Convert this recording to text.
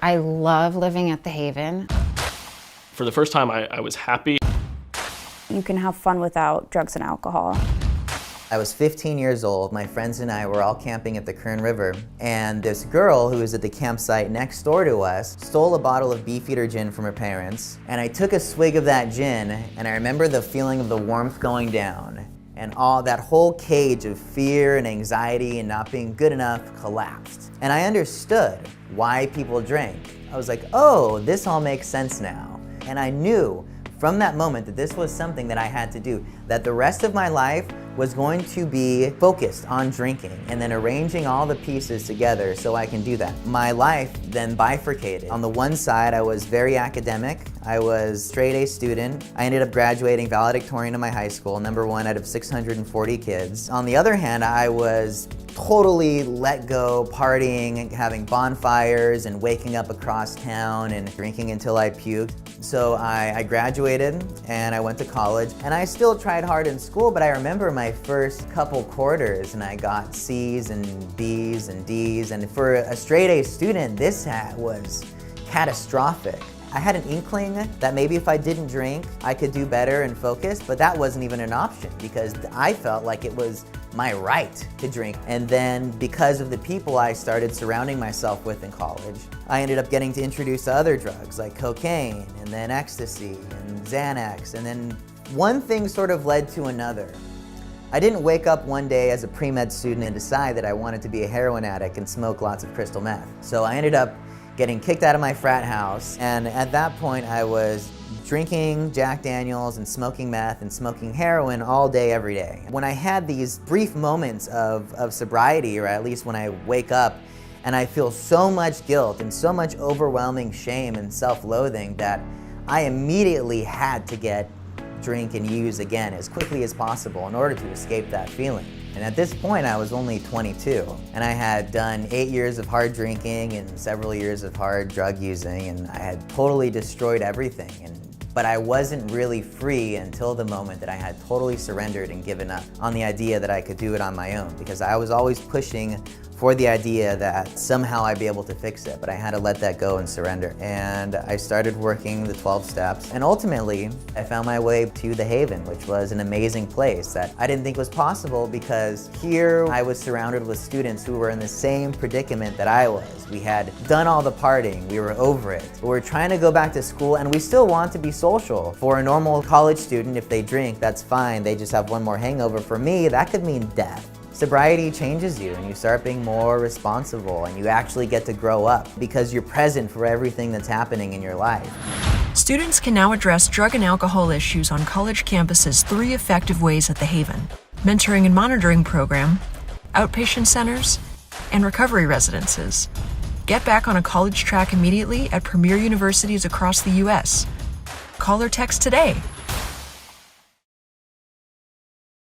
I love living at the Haven. For the first time, I was happy. You can have fun without drugs and alcohol. I was 15 years old. My friends and I were all camping at the Kern River, and this girl who was at the campsite next door to us stole a bottle of Beefeater gin from her parents, and I took a swig of that gin, and I remember the feeling of the warmth going down, and all that whole cage of fear and anxiety and not being good enough collapsed. And I understood why people drank. I was like, oh, this all makes sense now. And I knew from that moment that this was something that I had to do, that the rest of my life was going to be focused on drinking and then arranging all the pieces together so I can do that. My life then bifurcated. On the one side, I was very academic. I was straight A student. I ended up graduating valedictorian in my high school, #1 out of 640 kids. On the other hand, I was totally let go, partying, having bonfires, and waking up across town and drinking until I puked. So I graduated and I went to college, and I still tried hard in school, but I remember my first couple quarters and I got C's and B's and D's, and for a straight A student, this was catastrophic. I had an inkling that maybe if I didn't drink, I could do better and focus, but that wasn't even an option because I felt like it was my right to drink. And then because of the people I started surrounding myself with in college, I ended up getting to introduce to other drugs like cocaine and then ecstasy and Xanax, and then one thing sort of led to another. I didn't wake up one day as a pre-med student and decide that I wanted to be a heroin addict and smoke lots of crystal meth. So I ended up getting kicked out of my frat house, and at that point I was drinking Jack Daniels and smoking meth and smoking heroin all day, every day. When I had these brief moments of sobriety, or at least when I wake up and I feel so much guilt and so much overwhelming shame and self-loathing that I immediately had to get drink and use again as quickly as possible in order to escape that feeling. And at this point, I was only 22, and I had done 8 years of hard drinking and several years of hard drug using, and I had totally destroyed everything. But I wasn't really free until the moment that I had totally surrendered and given up on the idea that I could do it on my own, because I was always pushing for the idea that somehow I'd be able to fix it, but I had to let that go and surrender. And I started working the 12 steps, and ultimately I found my way to the Haven, which was an amazing place that I didn't think was possible, because here I was surrounded with students who were in the same predicament that I was. We had done all the partying, we were over it. We were trying to go back to school, and we still want to be social. For a normal college student, if they drink, that's fine, they just have one more hangover. For me, that could mean death. Sobriety changes you, and you start being more responsible, and you actually get to grow up because you're present for everything that's happening in your life. Students can now address drug and alcohol issues on college campuses 3 effective ways at the Haven: mentoring and monitoring program, outpatient centers, and recovery residences. Get back on a college track immediately at premier universities across the U.S. Call or text today